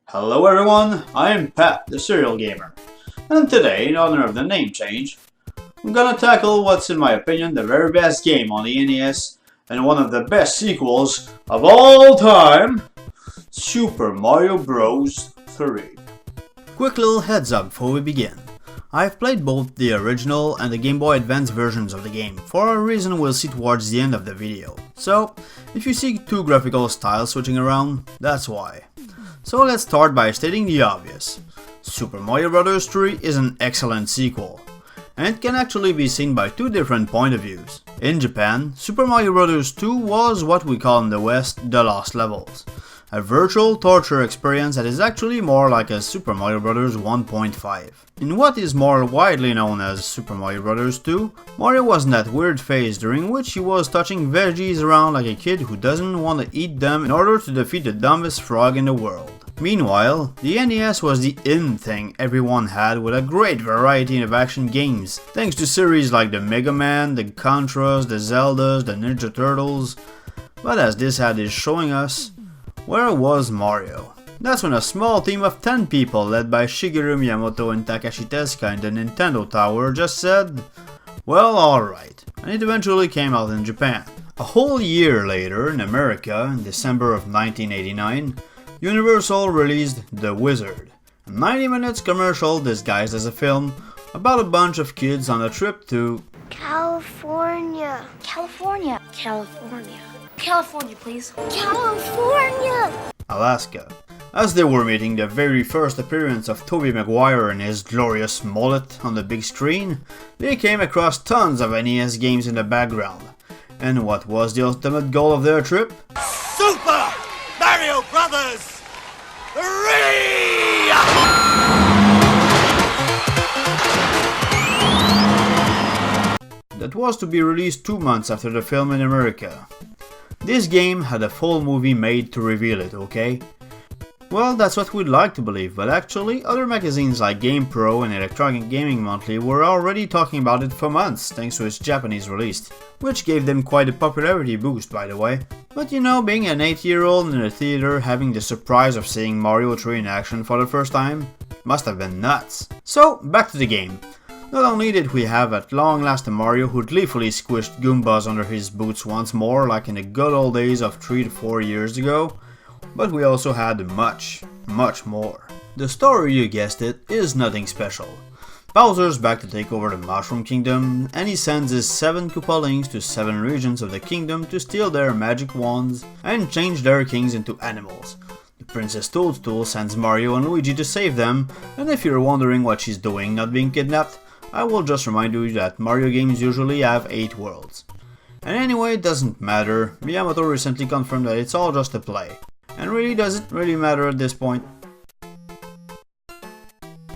Hello everyone, I'm Pat, the Serial Gamer, and today, in honor of the name change, I'm gonna tackle what's in my opinion the very best game on the NES and one of the best sequels of all time, Super Mario Bros. 3. Quick little heads up before we begin. I've played both the original and the Game Boy Advance versions of the game, for a reason we'll see towards the end of the video. So, if you see two graphical styles switching around, that's why. So let's start by stating the obvious. Super Mario Bros. 3 is an excellent sequel, and it can actually be seen by two different point of views. In Japan, Super Mario Bros. 2 was what we call in the West the Lost Levels, a virtual torture experience that is actually more like a Super Mario Bros. 1.5. In what is more widely known as Super Mario Bros. 2, Mario was in that weird phase during which he was touching veggies around like a kid who doesn't want to eat them in order to defeat the dumbest frog in the world. Meanwhile, the NES was the in thing everyone had with a great variety of action games, thanks to series like the Mega Man, the Contras, the Zeldas, the Ninja Turtles. But as this ad is showing us, where was Mario? That's when a small team of 10 people led by Shigeru Miyamoto and Takashi Tezuka in the Nintendo Tower just said, well, alright, and it eventually came out in Japan. A whole year later, in America, in December of 1989, Universal released The Wizard, a 90 minutes commercial disguised as a film about a bunch of kids on a trip to California, please. California! Alaska. As they were meeting the very first appearance of Tobey Maguire and his glorious mullet on the big screen, they came across tons of NES games in the background. And what was the ultimate goal of their trip? Super Mario Brothers 3! That was to be released 2 months after the film in America. This game had a full movie made to reveal it, okay? Well, that's what we'd like to believe, but actually, other magazines like GamePro and Electronic Gaming Monthly were already talking about it for months thanks to its Japanese release, which gave them quite a popularity boost, by the way. But you know, being an 8-year-old in a theater having the surprise of seeing Mario 3 in action for the first time must have been nuts. So, back to the game. Not only did we have at long last a Mario who gleefully squished Goombas under his boots once more like in the good old days of 3 to 4 years ago, but we also had much more. The story, you guessed it, is nothing special. Bowser's back to take over the Mushroom Kingdom, and he sends his 7 Koopalings to 7 regions of the kingdom to steal their magic wands and change their kings into animals. The Princess Toadstool sends Mario and Luigi to save them, and if you're wondering what she's doing not being kidnapped, I will just remind you that Mario games usually have 8 worlds. And anyway, it doesn't matter, Miyamoto recently confirmed that it's all just a play. And really, does it really matter at this point?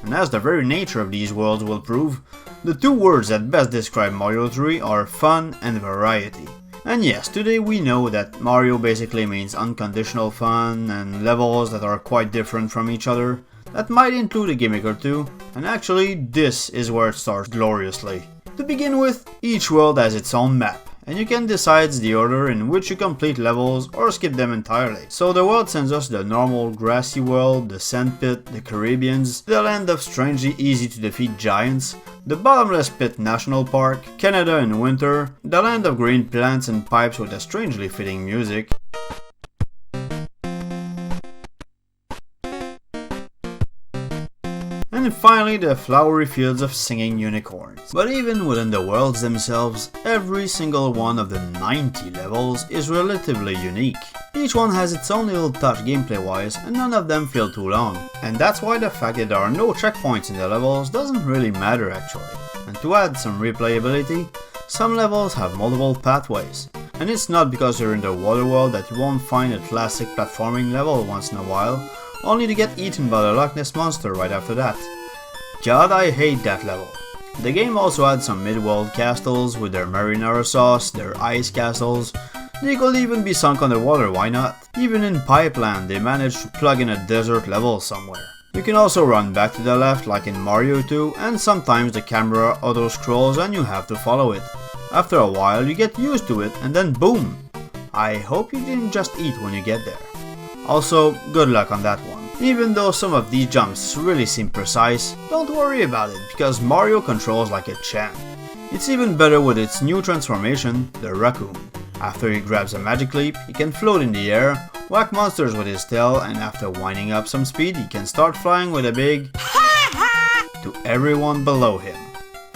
And as the very nature of these worlds will prove, the 2 words that best describe Mario 3 are fun and variety. And yes, today we know that Mario basically means unconditional fun and levels that are quite different from each other. That might include a gimmick or two, and actually this is where it starts gloriously. To begin with, each world has its own map, and you can decide the order in which you complete levels or skip them entirely. So the world sends us the normal grassy world, the sand pit, the Caribbeans, the land of strangely easy to defeat giants, the bottomless pit national park, Canada in winter, the land of green plants and pipes with a strangely fitting music, and finally the flowery fields of singing unicorns. But even within the worlds themselves, every single one of the 90 levels is relatively unique. Each one has its own little touch gameplay wise, and none of them feel too long. And that's why the fact that there are no checkpoints in the levels doesn't really matter actually. And to add some replayability, some levels have multiple pathways. And it's not because you're in the water world that you won't find a classic platforming level once in a while, only to get eaten by the Loch Ness Monster right after that. God, I hate that level. The game also had some mid-world castles with their marinara sauce, their ice castles. They could even be sunk underwater, why not? Even in Pipeland they managed to plug in a desert level somewhere. You can also run back to the left like in Mario 2, and sometimes the camera auto-scrolls and you have to follow it. After a while you get used to it and then boom! I hope you didn't just eat when you get there. Also, good luck on that one. Even though some of these jumps really seem precise, don't worry about it because Mario controls like a champ. It's even better with its new transformation, the raccoon. After he grabs a magic leap, he can float in the air, whack monsters with his tail, and after winding up some speed, he can start flying with a big to everyone below him.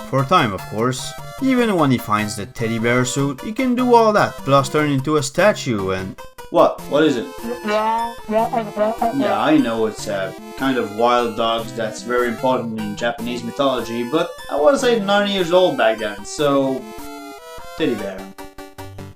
For time, of course. Even when he finds the teddy bear suit, he can do all that, plus turn into a statue and... What? What is it? Yeah, I know it's a kind of wild dogs that's very important in Japanese mythology, but I was 9 years old back then, so... teddy bear.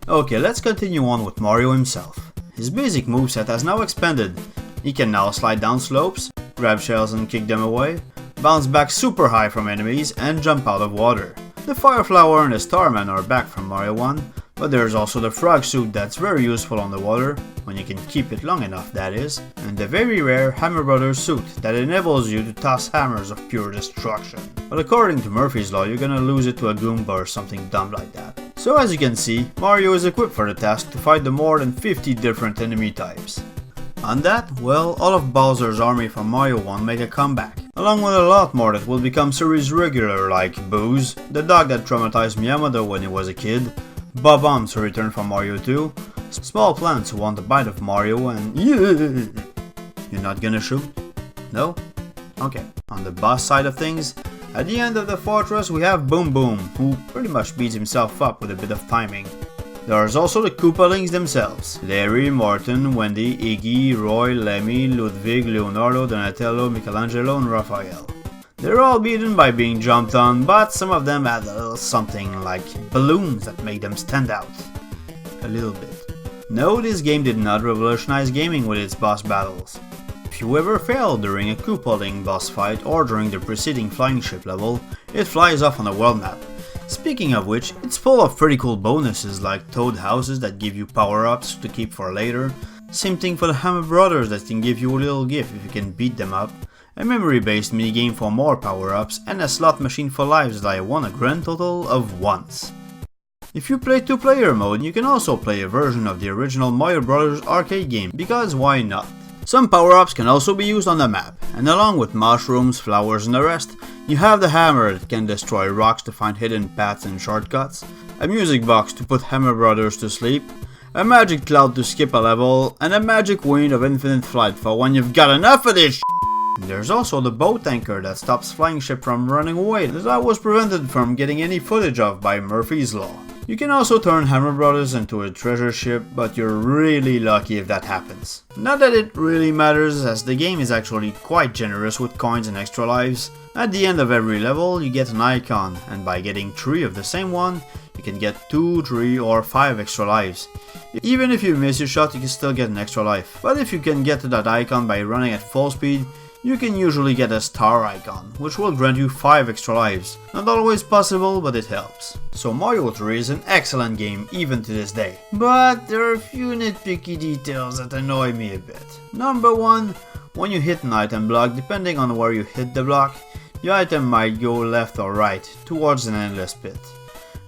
Okay, let's continue on with Mario himself. His basic moveset has now expanded. He can now slide down slopes, grab shells and kick them away, bounce back super high from enemies, and jump out of water. The Fire Flower and the Starman are back from Mario 1, but there's also the frog suit that's very useful on the water, when you can keep it long enough that is, and the very rare Hammer Brothers suit that enables you to toss hammers of pure destruction. But according to Murphy's Law, you're gonna lose it to a Goomba or something dumb like that. So as you can see, Mario is equipped for the task to fight the more than 50 different enemy types. On that, well, all of Bowser's army from Mario 1 make a comeback, along with a lot more that will become series regular like Booze, the dog that traumatized Miyamoto when he was a kid, Bob-ombs who return from Mario 2, small plants who want a bite of Mario, and You're not gonna shoot? No? Okay. On the boss side of things, at the end of the fortress we have Boom Boom, who pretty much beats himself up with a bit of timing. There's also the Koopalings themselves. Larry, Morton, Wendy, Iggy, Roy, Lemmy, Ludwig, Leonardo, Donatello, Michelangelo, and Raphael. They're all beaten by being jumped on, but some of them add a little something like balloons that make them stand out. A little bit. No, this game did not revolutionize gaming with its boss battles. If you ever fail during a Koopaling boss fight or during the preceding flying ship level, it flies off on the world map. Speaking of which, it's full of pretty cool bonuses like toad houses that give you power-ups to keep for later, same thing for the Hammer Brothers that can give you a little gift if you can beat them up, a memory-based minigame for more power-ups, and a slot machine for lives that I won a grand total of once. If you play 2-player mode, you can also play a version of the original Mario Bros. Arcade game, because why not? Some power-ups can also be used on the map, and along with mushrooms, flowers and the rest, you have the hammer that can destroy rocks to find hidden paths and shortcuts, a music box to put Hammer Brothers to sleep, a magic cloud to skip a level, and a magic wind of infinite flight for when you've got enough of this shit. There's also the boat anchor that stops flying ship from running away that I was prevented from getting any footage of by Murphy's Law. You can also turn Hammer Brothers into a treasure ship, but you're really lucky if that happens. Not that it really matters, as the game is actually quite generous with coins and extra lives. At the end of every level, you get an icon, and by getting 3 of the same one, you can get 2, 3 or 5 extra lives. Even if you miss your shot, you can still get an extra life. But if you can get to that icon by running at full speed, you can usually get a star icon, which will grant you 5 extra lives. Not always possible, but it helps. So Mario 3 is an excellent game even to this day. But there are a few nitpicky details that annoy me a bit. Number 1, when you hit an item block, depending on where you hit the block, the item might go left or right, towards an endless pit.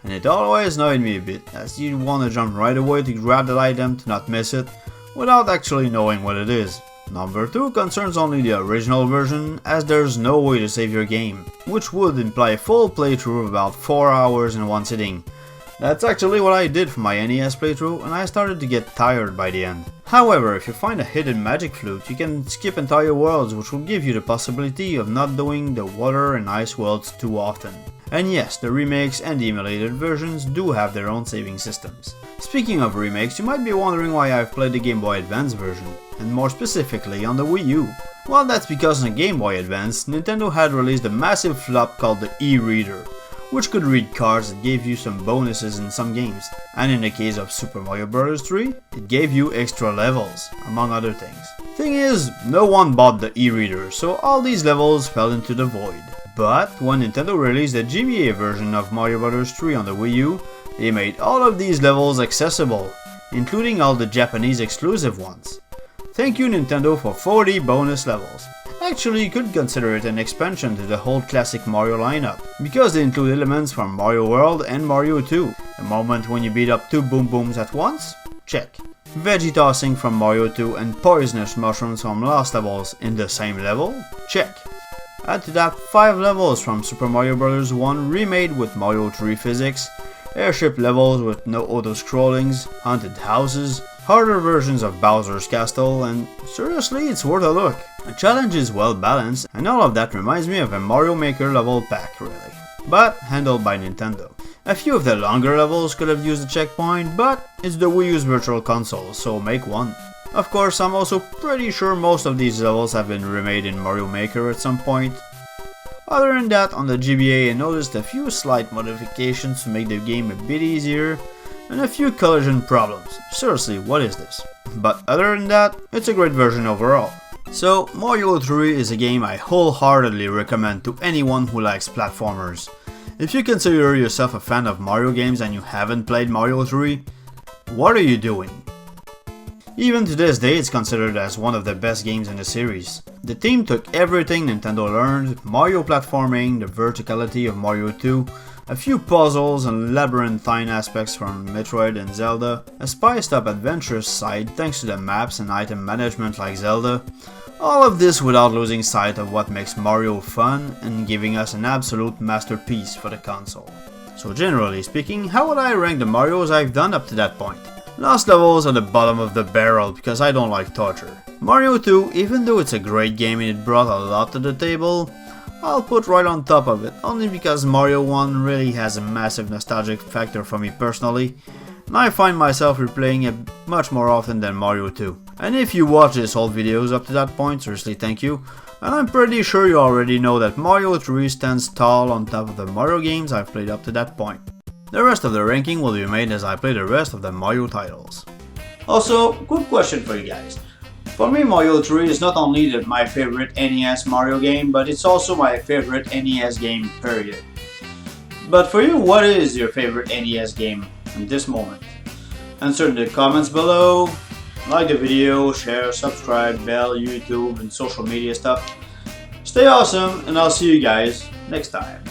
And it always annoyed me a bit, as you want to jump right away to grab that item to not miss it, without actually knowing what it is. Number 2 concerns only the original version, as there's no way to save your game, which would imply a full playthrough of about 4 hours in one sitting. That's actually what I did for my NES playthrough, and I started to get tired by the end. However, if you find a hidden magic flute, you can skip entire worlds, which will give you the possibility of not doing the water and ice worlds too often. And yes, the remakes and the emulated versions do have their own saving systems. Speaking of remakes, you might be wondering why I've played the Game Boy Advance version, and more specifically on the Wii U. Well, that's because on the Game Boy Advance, Nintendo had released a massive flop called the e-reader, which could read cards that gave you some bonuses in some games, and in the case of Super Mario Bros. 3, it gave you extra levels, among other things. Thing is, no one bought the e-reader, so all these levels fell into the void. But when Nintendo released the GBA version of Mario Bros. 3 on the Wii U, they made all of these levels accessible, including all the Japanese exclusive ones. Thank you Nintendo for 40 bonus levels. Actually, you could consider it an expansion to the whole classic Mario lineup, because they include elements from Mario World and Mario 2. The moment when you beat up 2 Boom Booms at once? Check. Veggie tossing from Mario 2 and poisonous mushrooms from Lost Levels in the same level? Check. Add to that 5 levels from Super Mario Bros. 1 remade with Mario 3 physics, airship levels with no auto-scrollings, haunted houses, harder versions of Bowser's Castle, and seriously, it's worth a look. The challenge is well balanced, and all of that reminds me of a Mario Maker level pack, really. But handled by Nintendo. A few of the longer levels could have used a checkpoint, but it's the Wii U's Virtual Console, so make one. Of course, I'm also pretty sure most of these levels have been remade in Mario Maker at some point. Other than that, on the GBA I noticed a few slight modifications to make the game a bit easier, and a few collision problems. Seriously, what is this? But other than that, it's a great version overall. So, Mario 3 is a game I wholeheartedly recommend to anyone who likes platformers. If you consider yourself a fan of Mario games and you haven't played Mario 3, what are you doing? Even to this day, it's considered as one of the best games in the series. The team took everything Nintendo learned, Mario platforming, the verticality of Mario 2, a few puzzles and labyrinthine aspects from Metroid and Zelda, a spiced up adventurous side thanks to the maps and item management like Zelda, all of this without losing sight of what makes Mario fun and giving us an absolute masterpiece for the console. So generally speaking, how would I rank the Marios I've done up to that point? Lost Levels are the bottom of the barrel because I don't like torture. Mario 2, even though it's a great game and it brought a lot to the table, I'll put right on top of it, only because Mario 1 really has a massive nostalgic factor for me personally, and I find myself replaying it much more often than Mario 2. And if you watch this whole videos up to that point, seriously thank you, and I'm pretty sure you already know that Mario 3 stands tall on top of the Mario games I've played up to that point. The rest of the ranking will be made as I play the rest of the Mario titles. Also, quick question for you guys. For me, Mario 3 is not only my favorite NES Mario game, but it's also my favorite NES game, period. But for you, what is your favorite NES game in this moment? Answer in the comments below, like the video, share, subscribe, bell, YouTube, and social media stuff. Stay awesome, and I'll see you guys next time.